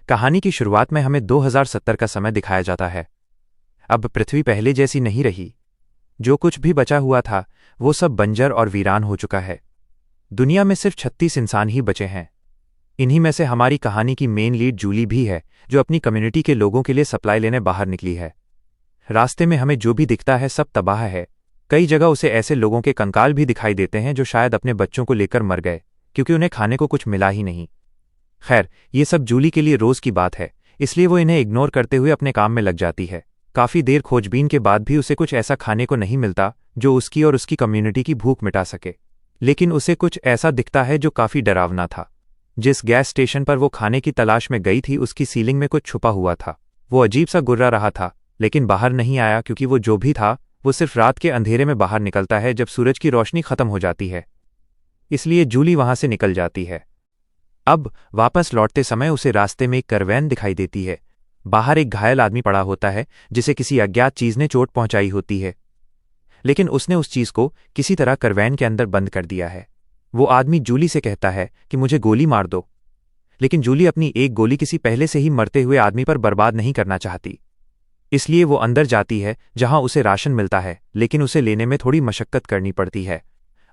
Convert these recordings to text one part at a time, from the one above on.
कहानी की शुरुआत में हमें 2070 का समय दिखाया जाता है। अब पृथ्वी पहले जैसी नहीं रही। जो कुछ भी बचा हुआ था वो सब बंजर और वीरान हो चुका है। दुनिया में सिर्फ 36 इंसान ही बचे हैं। इन्हीं में से हमारी कहानी की मेन लीड जूली भी है, जो अपनी कम्युनिटी के लोगों के लिए सप्लाई लेने बाहर निकली है। रास्ते में हमें जो भी दिखता है सब तबाह है। कई जगह उसे ऐसे लोगों के कंकाल भी दिखाई देते हैं जो शायद अपने बच्चों को लेकर मर गए, क्योंकि उन्हें खाने को कुछ मिला ही नहीं। खैर, ये सब जूली के लिए रोज की बात है, इसलिए वो इन्हें इग्नोर करते हुए अपने काम में लग जाती है। काफी देर खोजबीन के बाद भी उसे कुछ ऐसा खाने को नहीं मिलता जो उसकी और उसकी कम्युनिटी की भूख मिटा सके। लेकिन उसे कुछ ऐसा दिखता है जो काफी डरावना था। जिस गैस स्टेशन पर वो खाने की तलाश में गई थी उसकी सीलिंग में कुछ छुपा हुआ था। वो अजीब सा गुर्रा रहा था, लेकिन बाहर नहीं आया, क्योंकि वो जो भी था वो सिर्फ रात के अंधेरे में बाहर निकलता है जब सूरज की रोशनी खत्म हो जाती है। इसलिए जूली वहां से निकल जाती है। अब वापस लौटते समय उसे रास्ते में एक करवैन दिखाई देती है। बाहर एक घायल आदमी पड़ा होता है जिसे किसी अज्ञात चीज ने चोट पहुंचाई होती है, लेकिन उसने उस चीज को किसी तरह करवैन के अंदर बंद कर दिया है। वो आदमी जूली से कहता है कि मुझे गोली मार दो, लेकिन जूली अपनी एक गोली किसी पहले से ही मरते हुए आदमी पर बर्बाद नहीं करना चाहती। इसलिए वो अंदर जाती है जहां उसे राशन मिलता है, लेकिन उसे लेने में थोड़ी मशक्कत करनी पड़ती है।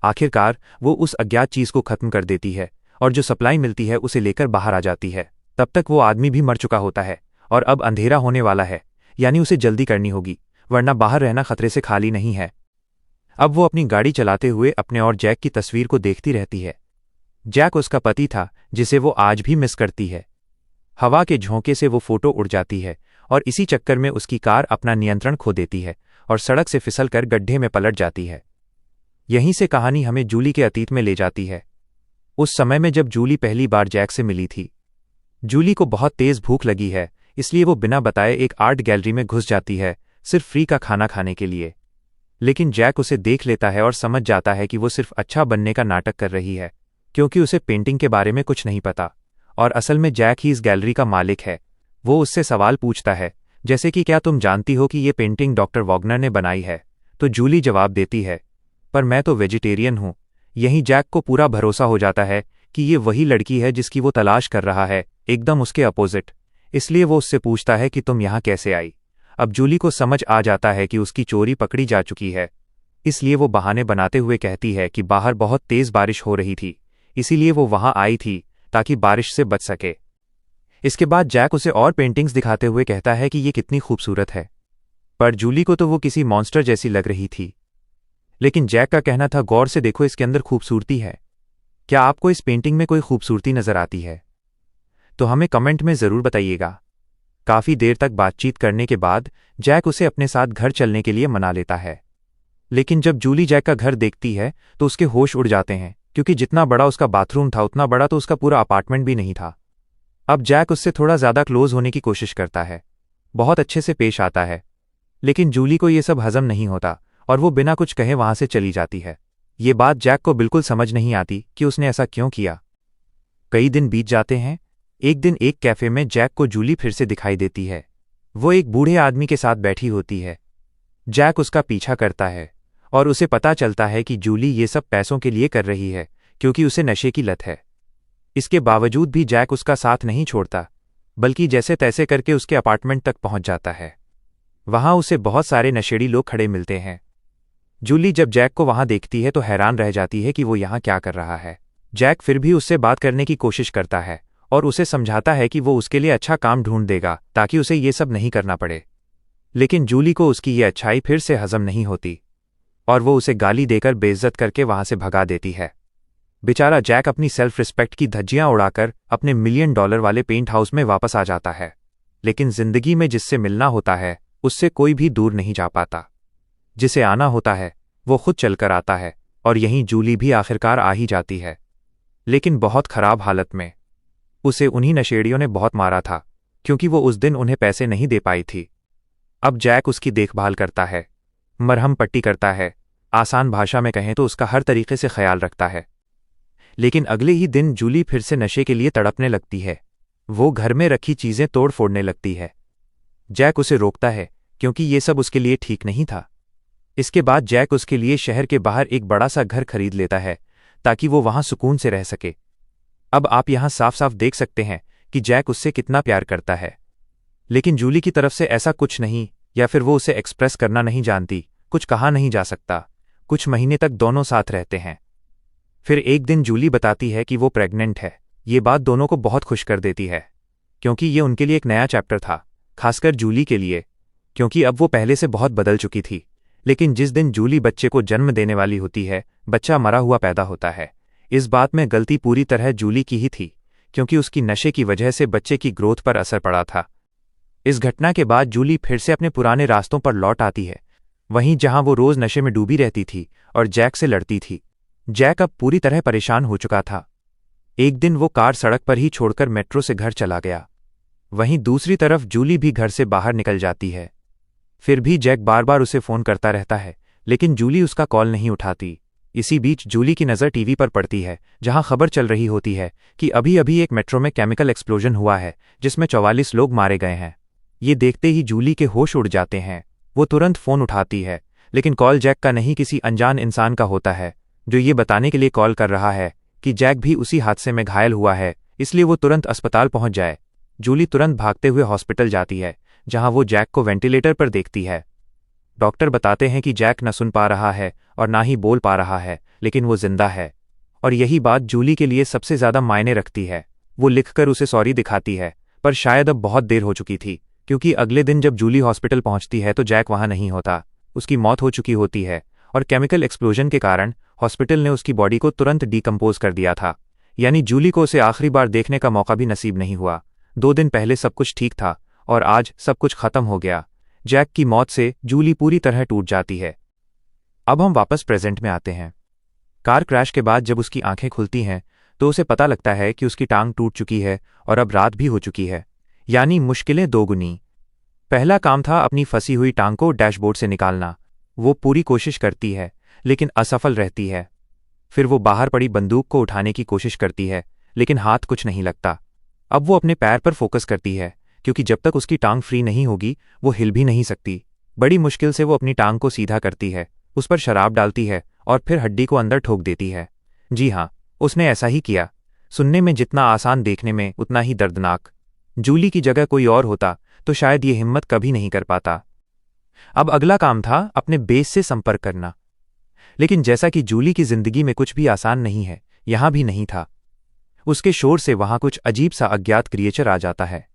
आखिरकार वो उस अज्ञात चीज को खत्म कर देती है और जो सप्लाई मिलती है उसे लेकर बाहर आ जाती है। तब तक वो आदमी भी मर चुका होता है और अब अंधेरा होने वाला है, यानी उसे जल्दी करनी होगी, वरना बाहर रहना खतरे से खाली नहीं है। अब वो अपनी गाड़ी चलाते हुए अपने और जैक की तस्वीर को देखती रहती है। जैक उसका पति था जिसे वो आज भी मिस करती है। हवा के झोंके से वो फोटो उड़ जाती है और इसी चक्कर में उसकी कार अपना नियंत्रण खो देती है और सड़क से फिसलकर गड्ढे में पलट जाती है। यहीं से कहानी हमें जूली के अतीत में ले जाती है, उस समय में जब जूली पहली बार जैक से मिली थी। जूली को बहुत तेज भूख लगी है, इसलिए वो बिना बताए एक आर्ट गैलरी में घुस जाती है, सिर्फ फ्री का खाना खाने के लिए। लेकिन जैक उसे देख लेता है और समझ जाता है कि वो सिर्फ अच्छा बनने का नाटक कर रही है, क्योंकि उसे पेंटिंग के बारे में कुछ नहीं पता और असल में जैक ही इस गैलरी का मालिक है। वो उससे सवाल पूछता है, जैसे कि क्या तुम जानती हो कि ये पेंटिंग डॉक्टर वॉगनर ने बनाई है? तो जूली जवाब देती है, पर मैं तो वेजिटेरियन हूं। यहीं जैक को पूरा भरोसा हो जाता है कि ये वही लड़की है जिसकी वो तलाश कर रहा है, एकदम उसके अपोजिट। इसलिए वो उससे पूछता है कि तुम यहाँ कैसे आई। अब जूली को समझ आ जाता है कि उसकी चोरी पकड़ी जा चुकी है, इसलिए वो बहाने बनाते हुए कहती है कि बाहर बहुत तेज बारिश हो रही थी, इसीलिए वो वहां आई थी ताकि बारिश से बच सके। इसके बाद जैक उसे और पेंटिंग्स दिखाते हुए कहता है कि ये कितनी खूबसूरत है, पर जूली को तो वो किसी मॉन्स्टर जैसी लग रही थी। लेकिन जैक का कहना था, गौर से देखो, इसके अंदर खूबसूरती है। क्या आपको इस पेंटिंग में कोई खूबसूरती नजर आती है? तो हमें कमेंट में जरूर बताइएगा। काफी देर तक बातचीत करने के बाद जैक उसे अपने साथ घर चलने के लिए मना लेता है। लेकिन जब जूली जैक का घर देखती है तो उसके होश उड़ जाते हैं, क्योंकि जितना बड़ा उसका बाथरूम था उतना बड़ा तो उसका पूरा अपार्टमेंट भी नहीं था। अब जैक उससे थोड़ा ज्यादा क्लोज होने की कोशिश करता है, बहुत अच्छे से पेश आता है, लेकिन जूली को ये सब हजम नहीं होता और वो बिना कुछ कहे वहां से चली जाती है। ये बात जैक को बिल्कुल समझ नहीं आती कि उसने ऐसा क्यों किया। कई दिन बीत जाते हैं। एक दिन एक कैफे में जैक को जूली फिर से दिखाई देती है। वो एक बूढ़े आदमी के साथ बैठी होती है। जैक उसका पीछा करता है और उसे पता चलता है कि जूली ये सब पैसों के लिए कर रही है, क्योंकि उसे नशे की लत है। इसके बावजूद भी जैक उसका साथ नहीं छोड़ता, बल्कि जैसे तैसे करके उसके अपार्टमेंट तक पहुंच जाता है। वहां उसे बहुत सारे नशेड़ी लोग खड़े मिलते हैं। जूली जब जैक को वहां देखती है तो हैरान रह जाती है कि वो यहाँ क्या कर रहा है। जैक फिर भी उससे बात करने की कोशिश करता है और उसे समझाता है कि वो उसके लिए अच्छा काम ढूंढ देगा ताकि उसे ये सब नहीं करना पड़े। लेकिन जूली को उसकी ये अच्छाई फिर से हजम नहीं होती और वो उसे गाली देकर बेइज्जत करके वहां से भगा देती है। बेचारा जैक अपनी सेल्फ रिस्पेक्ट की धज्जियां उड़ाकर अपने $1 मिलियन वाले पेंट हाउस में वापस आ जाता है। लेकिन जिंदगी में जिससे मिलना होता है उससे कोई भी दूर नहीं जा पाता। जिसे आना होता है वो खुद चलकर आता है और यहीं जूली भी आखिरकार आ ही जाती है, लेकिन बहुत खराब हालत में। उसे उन्हीं नशेड़ियों ने बहुत मारा था, क्योंकि वो उस दिन उन्हें पैसे नहीं दे पाई थी। अब जैक उसकी देखभाल करता है, मरहम पट्टी करता है, आसान भाषा में कहें तो उसका हर तरीके से ख्याल रखता है। लेकिन अगले ही दिन जूली फिर से नशे के लिए तड़पने लगती है। वो घर में रखी चीजें तोड़ फोड़ने लगती है। जैक उसे रोकता है, क्योंकि ये सब उसके लिए ठीक नहीं था। इसके बाद जैक उसके लिए शहर के बाहर एक बड़ा सा घर खरीद लेता है ताकि वो वहां सुकून से रह सके। अब आप यहां साफ साफ देख सकते हैं कि जैक उससे कितना प्यार करता है। लेकिन जूली की तरफ से ऐसा कुछ नहीं, या फिर वो उसे एक्सप्रेस करना नहीं जानती, कुछ कहा नहीं जा सकता। कुछ महीने तक दोनों साथ रहते हैं। फिर एक दिन जूली बताती है कि वो प्रेग्नेंट है। ये बात दोनों को बहुत खुश कर देती है, क्योंकि ये उनके लिए एक नया चैप्टर था, खासकर जूली के लिए, क्योंकि अब वो पहले से बहुत बदल चुकी थी। लेकिन जिस दिन जूली बच्चे को जन्म देने वाली होती है, बच्चा मरा हुआ पैदा होता है। इस बात में गलती पूरी तरह जूली की ही थी, क्योंकि उसकी नशे की वजह से बच्चे की ग्रोथ पर असर पड़ा था। इस घटना के बाद जूली फिर से अपने पुराने रास्तों पर लौट आती है, वहीं जहां वो रोज नशे में डूबी रहती थी और जैक से लड़ती थी। जैक अब पूरी तरह परेशान हो चुका था। एक दिन वो कार सड़क पर ही छोड़कर मेट्रो से घर चला गया। वहीं दूसरी तरफ जूली भी घर से बाहर निकल जाती है। फिर भी जैक बार बार उसे फोन करता रहता है, लेकिन जूली उसका कॉल नहीं उठाती। इसी बीच जूली की नज़र टीवी पर पड़ती है, जहां खबर चल रही होती है कि अभी अभी एक मेट्रो में केमिकल एक्सप्लोजन हुआ है, जिसमें 44 लोग मारे गए हैं। ये देखते ही जूली के होश उड़ जाते हैं। वो तुरंत फोन उठाती है, लेकिन कॉल जैक का नहीं, किसी अनजान इंसान का होता है, जो ये बताने के लिए कॉल कर रहा है कि जैक भी उसी हादसे में घायल हुआ है, इसलिए वो तुरंत अस्पताल पहुंच जाए। जूली तुरंत भागते हुए हॉस्पिटल जाती है, जहां वो जैक को वेंटिलेटर पर देखती है। डॉक्टर बताते हैं कि जैक न सुन पा रहा है और ना ही बोल पा रहा है, लेकिन वो जिंदा है। और यही बात जूली के लिए सबसे ज्यादा मायने रखती है। वो लिखकर उसे सॉरी दिखाती है, पर शायद अब बहुत देर हो चुकी थी, क्योंकि अगले दिन जब जूली हॉस्पिटल पहुंचती है तो जैक वहां नहीं होता। उसकी मौत हो चुकी होती है, और केमिकल एक्सप्लोजन के कारण हॉस्पिटल ने उसकी बॉडी को तुरंत डिकम्पोज कर दिया था। यानी जूली को उसे आखिरी बार देखने का मौका भी नसीब नहीं हुआ। 2 दिन पहले सब कुछ ठीक था, और आज सब कुछ खत्म हो गया। जैक की मौत से जूली पूरी तरह टूट जाती है। अब हम वापस प्रेजेंट में आते हैं। कार क्रैश के बाद जब उसकी आंखें खुलती हैं, तो उसे पता लगता है कि उसकी टांग टूट चुकी है और अब रात भी हो चुकी है, यानी मुश्किलें दोगुनी। पहला काम था अपनी फंसी हुई टांग को डैशबोर्ड से निकालना। वो पूरी कोशिश करती है, लेकिन असफल रहती है। फिर वो बाहर पड़ी बंदूक को उठाने की कोशिश करती है, लेकिन हाथ कुछ नहीं लगता। अब वो अपने पैर पर फोकस करती है, क्योंकि जब तक उसकी टांग फ्री नहीं होगी वो हिल भी नहीं सकती। बड़ी मुश्किल से वो अपनी टांग को सीधा करती है, उस पर शराब डालती है और फिर हड्डी को अंदर ठोक देती है। जी हाँ, उसने ऐसा ही किया। सुनने में जितना आसान, देखने में उतना ही दर्दनाक। जूली की जगह कोई और होता तो शायद ये हिम्मत कभी नहीं कर पाता। अब अगला काम था अपने बेस से संपर्क करना। लेकिन जैसा कि जूली की जिंदगी में कुछ भी आसान नहीं है, यहां भी नहीं था। उसके शोर से वहां कुछ अजीब सा अज्ञात क्रिएचर आ जाता है।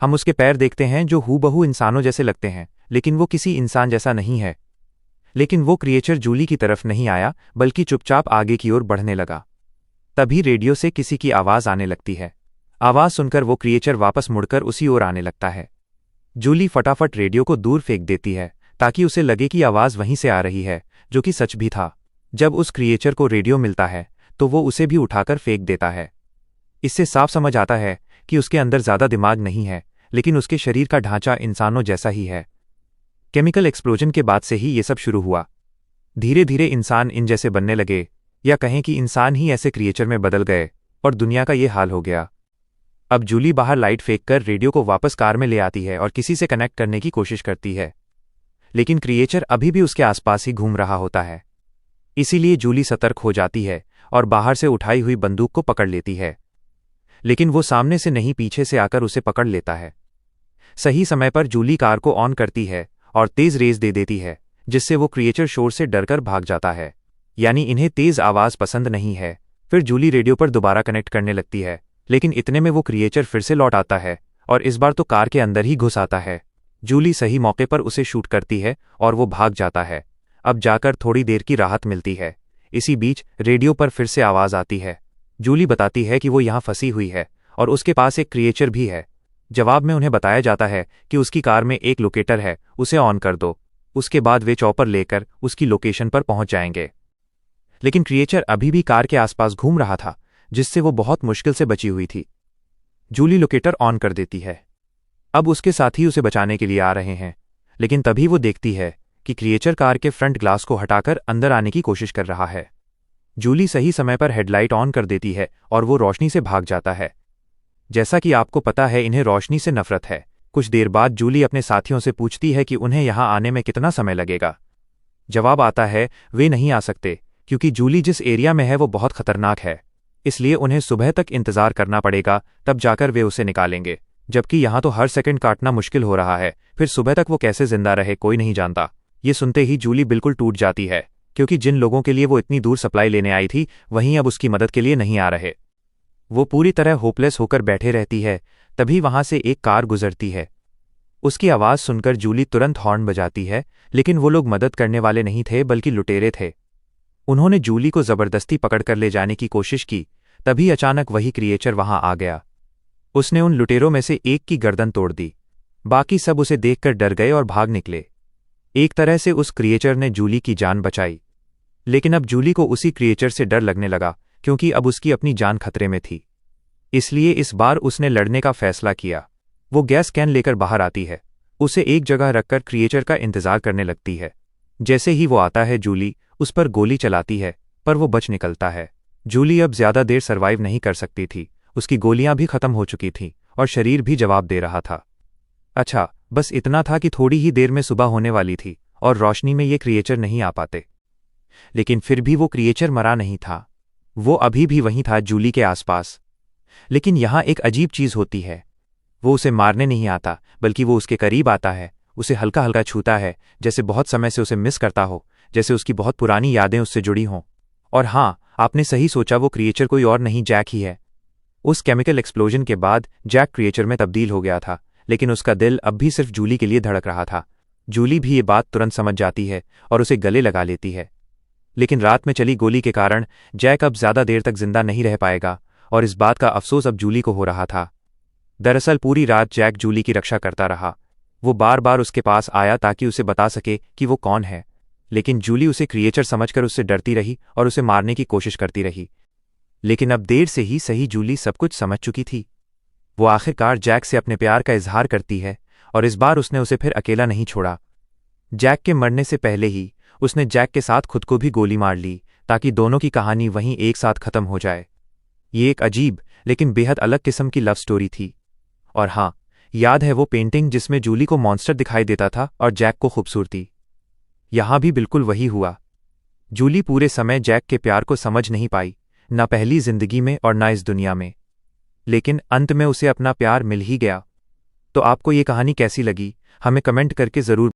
हम उसके पैर देखते हैं जो हूबहू इंसानों जैसे लगते हैं, लेकिन वो किसी इंसान जैसा नहीं है। लेकिन वो क्रिएचर जूली की तरफ नहीं आया, बल्कि चुपचाप आगे की ओर बढ़ने लगा। तभी रेडियो से किसी की आवाज आने लगती है। आवाज सुनकर वो क्रिएचर वापस मुड़कर उसी ओर आने लगता है। जूली फटाफट रेडियो को दूर फेंक देती है, ताकि उसे लगे कि आवाज वहीं से आ रही है, जो कि सच भी था। जब उस क्रिएचर को रेडियो मिलता है तो वो उसे भी उठाकर फेंक देता है। इससे साफ समझ आता है कि उसके अंदर ज्यादा दिमाग नहीं है, लेकिन उसके शरीर का ढांचा इंसानों जैसा ही है। केमिकल एक्सप्लोजन के बाद से ही ये सब शुरू हुआ। धीरे धीरे इंसान इन जैसे बनने लगे, या कहें कि इंसान ही ऐसे क्रिएचर में बदल गए, और दुनिया का ये हाल हो गया। अब जूली बाहर लाइट फेंककर रेडियो को वापस कार में ले आती है और किसी से कनेक्ट करने की कोशिश करती है, लेकिन क्रिएचर अभी भी उसके आसपास ही घूम रहा होता है। इसीलिए जूली सतर्क हो जाती है और बाहर से उठाई हुई बंदूक को पकड़ लेती है, लेकिन वो सामने से नहीं, पीछे से आकर उसे पकड़ लेता है। सही समय पर जूली कार को ऑन करती है और तेज रेस दे देती है, जिससे वो क्रिएचर शोर से डरकर भाग जाता है। यानी इन्हें तेज आवाज पसंद नहीं है। फिर जूली रेडियो पर दोबारा कनेक्ट करने लगती है, लेकिन इतने में वो क्रिएचर फिर से लौट आता है और इस बार तो कार के अंदर ही घुस आता है। जूली सही मौके पर उसे शूट करती है और वो भाग जाता है। अब जाकर थोड़ी देर की राहत मिलती है। इसी बीच रेडियो पर फिर से आवाज आती है। जूली बताती है कि वो यहाँ फंसी हुई है और उसके पास एक क्रिएचर भी है। जवाब में उन्हें बताया जाता है कि उसकी कार में एक लोकेटर है, उसे ऑन कर दो। उसके बाद वे चॉपर लेकर उसकी लोकेशन पर पहुंच जाएंगे। लेकिन क्रिएचर अभी भी कार के आसपास घूम रहा था, जिससे वो बहुत मुश्किल से बची हुई थी। जूली लोकेटर ऑन कर देती है। अब उसके साथी उसे बचाने के लिए आ रहे हैं, लेकिन तभी वो देखती है कि क्रिएचर कार के फ्रंट ग्लास को हटाकर अंदर आने की कोशिश कर रहा है। जूली सही समय पर हेडलाइट ऑन कर देती है और वो रोशनी से भाग जाता है। जैसा कि आपको पता है, इन्हें रोशनी से नफरत है। कुछ देर बाद जूली अपने साथियों से पूछती है कि उन्हें यहां आने में कितना समय लगेगा। जवाब आता है वे नहीं आ सकते, क्योंकि जूली जिस एरिया में है वो बहुत खतरनाक है। इसलिए उन्हें सुबह तक इंतजार करना पड़ेगा, तब जाकर वे उसे निकालेंगे। जबकि यहाँ तो हर सेकंड काटना मुश्किल हो रहा है, फिर सुबह तक वो कैसे जिंदा रहे कोई नहीं जानता। ये सुनते ही जूली बिल्कुल टूट जाती है, क्योंकि जिन लोगों के लिए वो इतनी दूर सप्लाई लेने आई थी वहीं अब उसकी मदद के लिए नहीं आ रहे। वो पूरी तरह होपलेस होकर बैठे रहती है। तभी वहां से एक कार गुजरती है। उसकी आवाज़ सुनकर जूली तुरंत हॉर्न बजाती है, लेकिन वो लोग मदद करने वाले नहीं थे बल्कि लुटेरे थे। उन्होंने जूली को जबरदस्ती पकड़कर ले जाने की कोशिश की। तभी अचानक वही क्रिएचर वहां आ गया। उसने उन लुटेरों में से एक की गर्दन तोड़ दी। बाकी सब उसे देखकर डर गए और भाग निकले। एक तरह से उस क्रिएचर ने जूली की जान बचाई। लेकिन अब जूली को उसी क्रिएचर से डर लगने लगा, क्योंकि अब उसकी अपनी जान खतरे में थी। इसलिए इस बार उसने लड़ने का फैसला किया। वो गैस कैन लेकर बाहर आती है। उसे एक जगह रखकर क्रिएचर का इंतजार करने लगती है। जैसे ही वो आता है जूली उस पर गोली चलाती है, पर वो बच निकलता है। जूली अब ज्यादा देर सरवाइव नहीं कर सकती थी। उसकी गोलियां भी खत्म हो चुकी थीं और शरीर भी जवाब दे रहा था। अच्छा, बस इतना था कि थोड़ी ही देर में सुबह होने वाली थी और रोशनी में ये क्रिएचर नहीं आ पाते। लेकिन फिर भी वो क्रिएचर मरा नहीं था। वो अभी भी वहीं था, जूली के आसपास। लेकिन यहां एक अजीब चीज होती है। वो उसे मारने नहीं आता, बल्कि वो उसके करीब आता है, उसे हल्का हल्का छूता है, जैसे बहुत समय से उसे मिस करता हो, जैसे उसकी बहुत पुरानी यादें उससे जुड़ी हों। और हाँ, आपने सही सोचा, वो क्रिएचर कोई और नहीं, जैक ही है। उस केमिकल एक्सप्लोजन के बाद जैक क्रिएचर में तब्दील हो गया था, लेकिन उसका दिल अब भी सिर्फ जूली के लिए धड़क रहा था। जूली भी ये बात तुरंत समझ जाती है और उसे गले लगा लेती है। लेकिन रात में चली गोली के कारण जैक अब ज्यादा देर तक जिंदा नहीं रह पाएगा, और इस बात का अफसोस अब जूली को हो रहा था। दरअसल पूरी रात जैक जूली की रक्षा करता रहा। वो बार बार उसके पास आया ताकि उसे बता सके कि वो कौन है, लेकिन जूली उसे क्रिएचर समझकर उससे डरती रही और उसे मारने की कोशिश करती रही। लेकिन अब देर से ही सही, जूली सब कुछ समझ चुकी थी। वो आखिरकार जैक से अपने प्यार का इजहार करती है, और इस बार उसने उसे फिर अकेला नहीं छोड़ा। जैक के मरने से पहले ही उसने जैक के साथ खुद को भी गोली मार ली, ताकि दोनों की कहानी वहीं एक साथ खत्म हो जाए। ये एक अजीब लेकिन बेहद अलग किस्म की लव स्टोरी थी। और हाँ, याद है वो पेंटिंग जिसमें जूली को मॉन्स्टर दिखाई देता था और जैक को खूबसूरती? यहां भी बिल्कुल वही हुआ। जूली पूरे समय जैक के प्यार को समझ नहीं पाई, न पहली जिंदगी में और न इस दुनिया में। लेकिन अंत में उसे अपना प्यार मिल ही गया। तो आपको ये कहानी कैसी लगी, हमें कमेंट करके जरूर